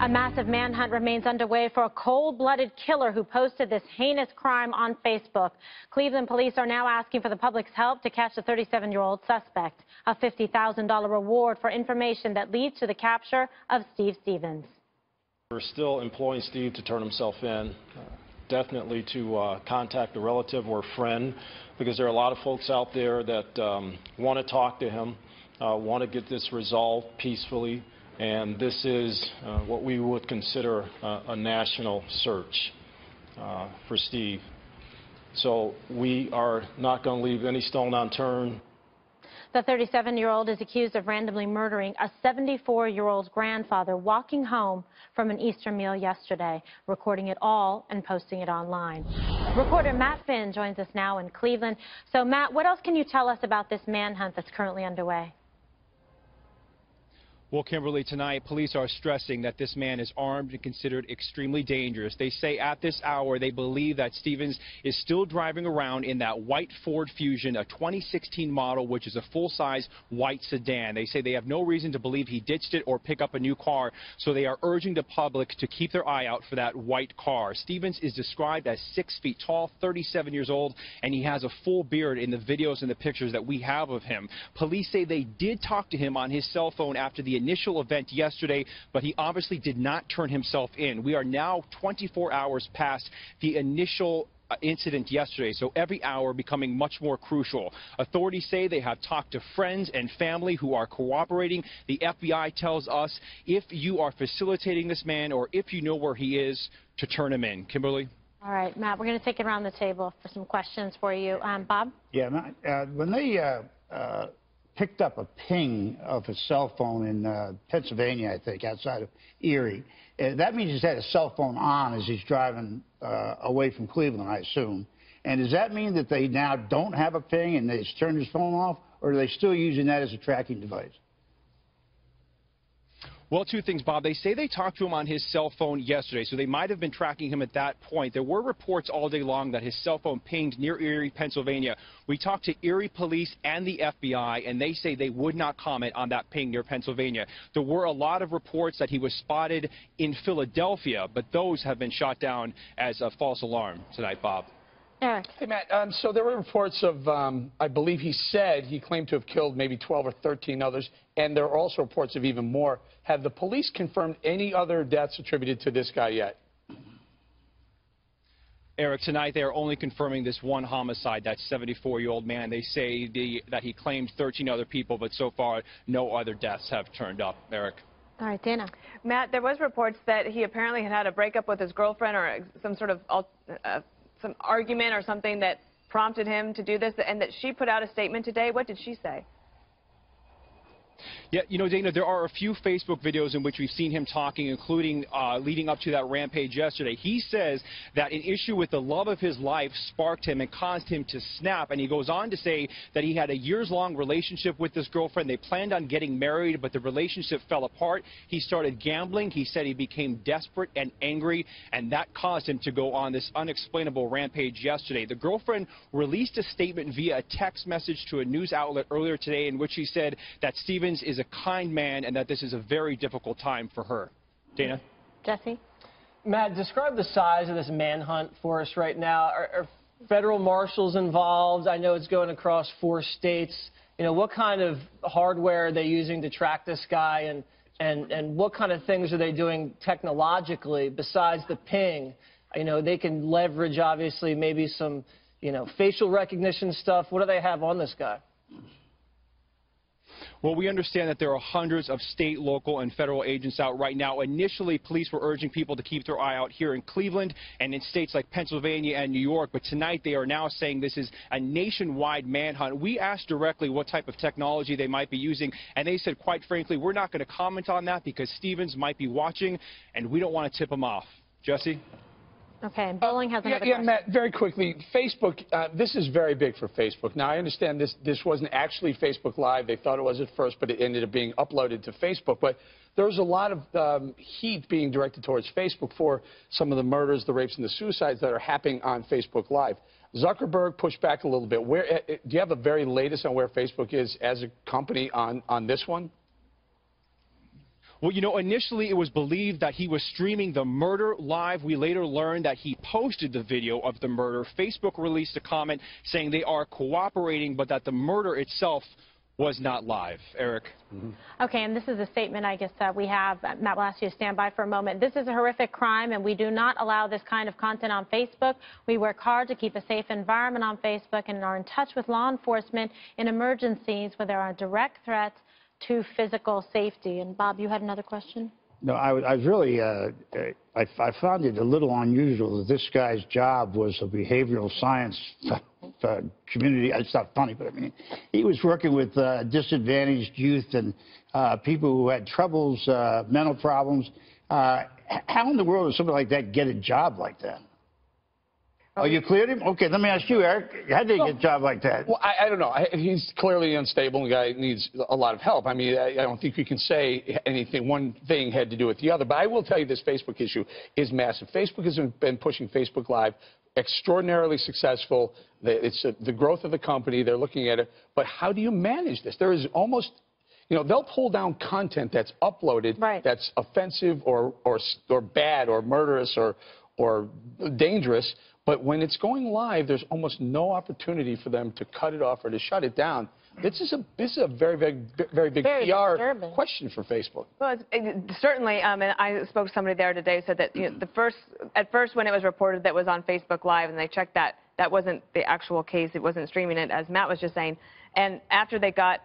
A massive manhunt remains underway for a cold-blooded killer who posted this heinous crime on Facebook. Cleveland police are now asking for the public's help to catch the 37-year-old suspect. A $50,000 reward for information that leads to the capture of Steve Stevens. We're still employing Steve to turn himself in, definitely to contact a relative or friend, because there are a lot of folks out there that want to talk to him, want to get this resolved peacefully. And this is what we would consider a national search for Steve. So we are not going to leave any stone unturned. The 37-year-old is accused of randomly murdering a 74-year-old's grandfather walking home from an Easter meal yesterday, recording it all and posting it online. Reporter Matt Finn joins us now in Cleveland. So, Matt, what else can you tell us about this manhunt that's currently underway? Well, Kimberly, tonight police are stressing that this man is armed and considered extremely dangerous. They say at this hour they believe that Stevens is still driving around in that white Ford Fusion, a 2016 model, which is a full-size white sedan. They say they have no reason to believe he ditched it or pick up a new car, so they are urging the public to keep their eye out for that white car. Stevens is described as 6 feet tall, 37 years old, and he has a full beard in the videos and the pictures that we have of him. Police say they did talk to him on his cell phone after the initial event yesterday, but he obviously did not turn himself in. We are now 24 hours past the initial incident yesterday, so every hour becoming much more crucial. Authorities say they have talked to friends and family who are cooperating. The FBI tells us if you are facilitating this man or if you know where he is, to turn him in. Kimberly? All right, Matt, we're going to take it around the table for some questions for you. Bob? Yeah, when they picked up a ping of a cell phone in Pennsylvania, I think, outside of Erie. That means he's had a cell phone on as he's driving away from Cleveland, I assume. And does that mean that they now don't have a ping and they just turned his phone off, or are they still using that as a tracking device? Well, two things, Bob. They say they talked to him on his cell phone yesterday, so they might have been tracking him at that point. There were reports all day long that his cell phone pinged near Erie, Pennsylvania. We talked to Erie police and the FBI, and they say they would not comment on that ping near Pennsylvania. There were a lot of reports that he was spotted in Philadelphia, but those have been shot down as a false alarm tonight, Bob. Eric. Hey, Matt, so there were reports of, I believe he claimed to have killed maybe 12 or 13 others, and there are also reports of even more. Have the police confirmed any other deaths attributed to this guy yet? Eric, tonight they are only confirming this one homicide, that 74-year-old man. They say that he claimed 13 other people, but so far no other deaths have turned up. Eric. All right, Dana. Matt, there was reports that he apparently had a breakup with his girlfriend or some sort of some argument or something that prompted him to do this, and that she put out a statement today. What did she say? Yeah, you know, Dana, there are a few Facebook videos in which we've seen him talking, including leading up to that rampage yesterday. He says that an issue with the love of his life sparked him and caused him to snap. And he goes on to say that he had a years-long relationship with this girlfriend. They planned on getting married, but the relationship fell apart. He started gambling. He said he became desperate and angry, and that caused him to go on this unexplainable rampage yesterday. The girlfriend released a statement via a text message to a news outlet earlier today in which she said that Stevens is a kind man and that this is a very difficult time for her. Dana? Jesse? Matt, describe the size of this manhunt for us right now. Are federal marshals involved? I know it's going across 4 states. You know, what kind of hardware are they using to track this guy, and what kind of things are they doing technologically besides the ping? You know, they can leverage, obviously, maybe some, you know, facial recognition stuff. What do they have on this guy? Well, we understand that there are hundreds of state, local, and federal agents out right now. Initially, police were urging people to keep their eye out here in Cleveland and in states like Pennsylvania and New York. But tonight, they are now saying this is a nationwide manhunt. We asked directly what type of technology they might be using, and they said, quite frankly, we're not going to comment on that because Stevens might be watching, and we don't want to tip him off. Jesse? Okay, and Bowling has another yeah, question. Matt, very quickly, Facebook, this is very big for Facebook. Now, I understand this wasn't actually Facebook Live. They thought it was at first, but it ended up being uploaded to Facebook. But there's a lot of heat being directed towards Facebook for some of the murders, the rapes, and the suicides that are happening on Facebook Live. Zuckerberg pushed back a little bit. Do you have the very latest on where Facebook is as a company on this one? Well, you know, initially it was believed that he was streaming the murder live. We later learned that he posted the video of the murder. Facebook released a comment saying they are cooperating, but that the murder itself was not live. Eric. Okay, and this is a statement I guess we have. Matt will ask you to stand by for a moment. This is a horrific crime, and we do not allow this kind of content on Facebook. We work hard to keep a safe environment on Facebook and are in touch with law enforcement in emergencies where there are direct threats to physical safety. And Bob, you had another question? No, I was really, I found it a little unusual that this guy's job was a behavioral science community. It's not funny, but I mean, he was working with disadvantaged youth and people who had troubles, mental problems. How in the world does somebody like that get a job like that? Oh, you cleared him? Okay, let me ask you, Eric. How did he get a job like that? Well, I don't know. He's clearly unstable. The guy needs a lot of help. I mean, I don't think you can say anything. One thing had to do with the other. But I will tell you this Facebook issue is massive. Facebook has been pushing Facebook Live, extraordinarily successful. It's the growth of the company. They're looking at it. But how do you manage this? There is almost, you know, they'll pull down content that's uploaded that's offensive or bad or murderous or dangerous. But when it's going live, there's almost no opportunity for them to cut it off or to shut it down. This is a very big PR question for Facebook. Well, certainly, and I spoke to somebody there today who said that at first when it was reported that it was on Facebook Live and they checked that wasn't the actual case. It wasn't streaming it, as Matt was just saying. And after they got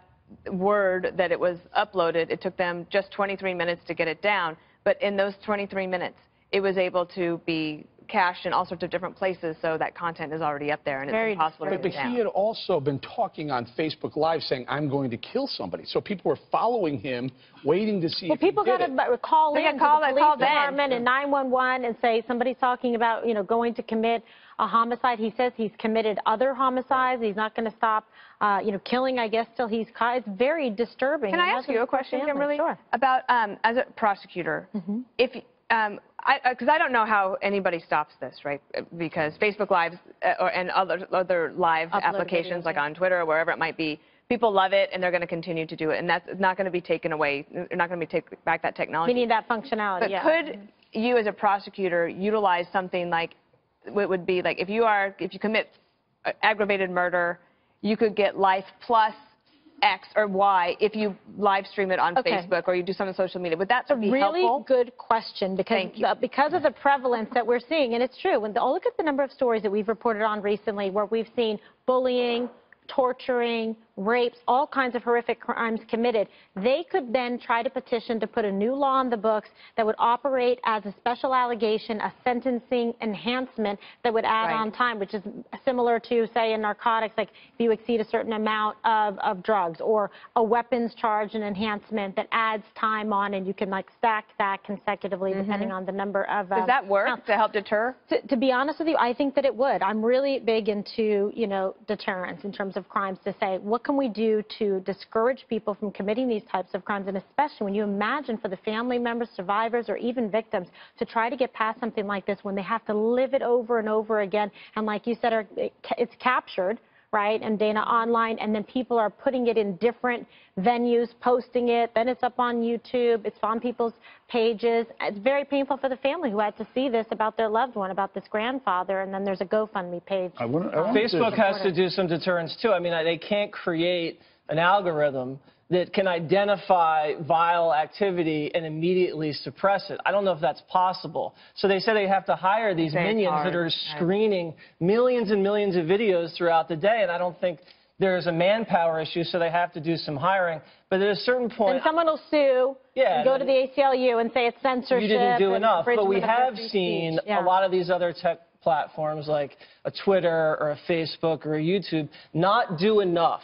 word that it was uploaded, it took them just 23 minutes to get it down. But in those 23 minutes, it was able to be cached in all sorts of different places, so that content is already up there, and it's impossible to get it down. But he had also been talking on Facebook Live saying, I'm going to kill somebody. So people were following him, waiting to see if he did it. Well, people got to call in to the police department and 911 and say somebody's talking about, you know, going to commit a homicide. He says he's committed other homicides. He's not going to stop, you know, killing, I guess, till he's caught. It's very disturbing. Can I ask you a question, Kimberly? Sure. About, as a prosecutor, if because I don't know how anybody stops this, right? Because Facebook Lives and other live applications, like on Twitter or wherever it might be, people love it and they're going to continue to do it, and that's not going to be taken away. They're not going to take back that technology. We need that functionality. But could you, as a prosecutor, utilize something like it would be like if you commit aggravated murder, you could get life plus X or Y if you live stream it on Facebook or you do something on social media. Would that be helpful? Really good question, because of the prevalence that we're seeing, and it's true. When look at the number of stories that we've reported on recently where we've seen bullying, torturing, rapes, all kinds of horrific crimes committed. They could then try to petition to put a new law on the books that would operate as a special allegation, a sentencing enhancement that would add on time, which is similar to, say, in narcotics, like if you exceed a certain amount of drugs, or a weapons charge and enhancement that adds time on, and you can like stack that consecutively depending on the number of Does that work to help deter? To be honest with you, I think that it would. I'm really big into, you know, deterrence in terms of crimes, to say, what can we do to discourage people from committing these types of crimes? And especially when you imagine for the family members, survivors, or even victims to try to get past something like this when they have to live it over and over again. And like you said, it's captured, right, and Dana, online, and then people are putting it in different venues, posting it, then it's up on YouTube, it's on people's pages. It's very painful for the family who had to see this about their loved one, about this grandfather, and then there's a GoFundMe page. Facebook has to do some deterrence, too. I mean, they can't create an algorithm that can identify vile activity and immediately suppress it. I don't know if that's possible. So they said they have to hire these minions that are screening millions and millions of videos throughout the day, and I don't think there's a manpower issue, so they have to do some hiring. But at a certain point... And someone will sue and go to the ACLU and say it's censorship. You didn't do enough. But we have seen a lot of these other tech platforms like a Twitter or a Facebook or a YouTube not do enough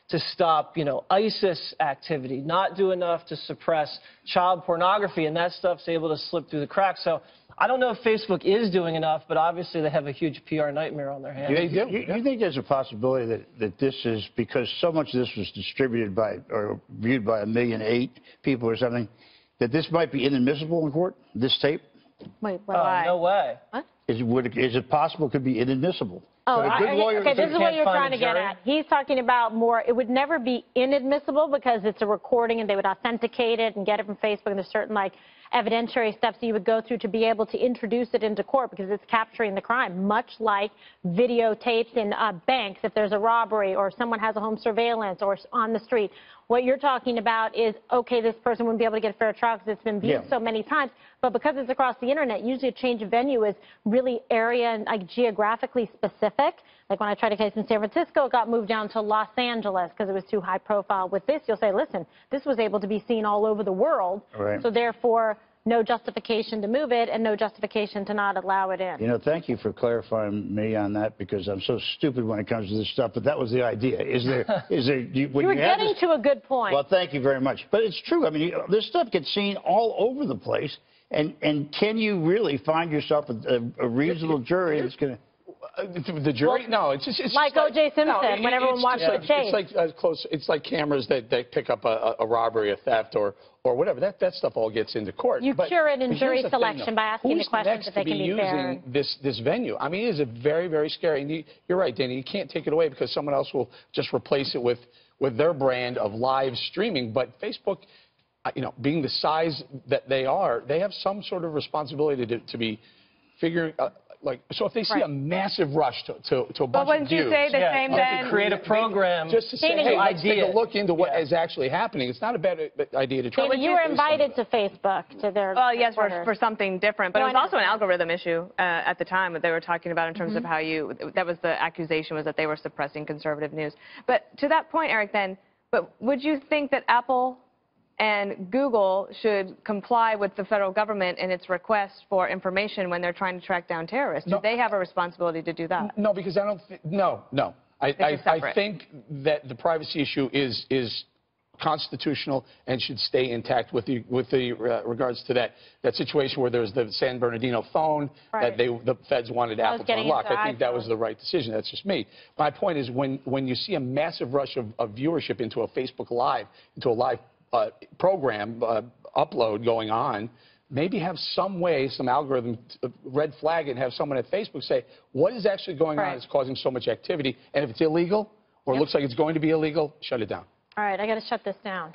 to stop, you know, ISIS activity, not do enough to suppress child pornography, and that stuff's able to slip through the cracks. So I don't know if Facebook is doing enough, but obviously they have a huge PR nightmare on their hands. You think there's a possibility that this is because so much of this was distributed by or viewed by 1.8 million people or something, that this might be inadmissible in court, this tape? Wait, why? No way. What? Is it possible it could be inadmissible? Oh, But a good lawyer okay, this is what can't you're find trying a to get jury? at. He's talking about more, it would never be inadmissible because it's a recording and they would authenticate it and get it from Facebook, and there's certain, like, evidentiary steps that you would go through to be able to introduce it into court because it's capturing the crime, much like videotapes in banks if there's a robbery or someone has a home surveillance or on the street. What you're talking about is, okay, this person wouldn't be able to get a fair trial because it's been viewed so many times, but because it's across the internet, usually a change of venue is really area and, like, geographically specific. Like when I tried a case in San Francisco, it got moved down to Los Angeles because it was too high profile. With this, you'll say, listen, this was able to be seen all over the world, so therefore no justification to move it and no justification to not allow it in. You know, thank you for clarifying me on that because I'm so stupid when it comes to this stuff, but that was the idea. You were getting to a good point. Well, thank you very much. But it's true. I mean, this stuff gets seen all over the place, and can you really find yourself a reasonable jury that's going to... The jury? No, it's just like O.J. Simpson, when everyone watched the chase. It's like cameras that pick up a robbery, a theft, or whatever. That stuff all gets into court. You cure it in jury selection by asking the questions if they can be fair. Who's next to be using this venue? I mean, it is a very, very scary. And you're right, Danny. You can't take it away because someone else will just replace it with their brand of live streaming. But Facebook, you know, being the size that they are, they have some sort of responsibility to be figuring. So if they see a massive rush to a bunch of views. But wouldn't you say the same then? Create a program. Just to say, hey, let's take a look into what is actually happening. It's not a bad idea to try. But you were invited to Facebook, to their... Well, yes, for something different. But it was also an algorithm issue at the time that they were talking about in terms of how that was the accusation, was that they were suppressing conservative news. But to that point, Eric, then, but would you think that Apple and Google should comply with the federal government in its request for information when they're trying to track down terrorists? Do they have a responsibility to do that? No, because I don't think, no. I think that the privacy issue is constitutional and should stay intact with regards to that situation where there's the San Bernardino phone that the feds wanted Apple to unlock. I think that was the right decision. That's just me. My point is when you see a massive rush of viewership into a Facebook Live, into a live program upload going on, maybe have some way, some algorithm, red flag it and have someone at Facebook say, what is actually going on that's causing so much activity? And if it's illegal or looks like it's going to be illegal, shut it down. All right, I got to shut this down.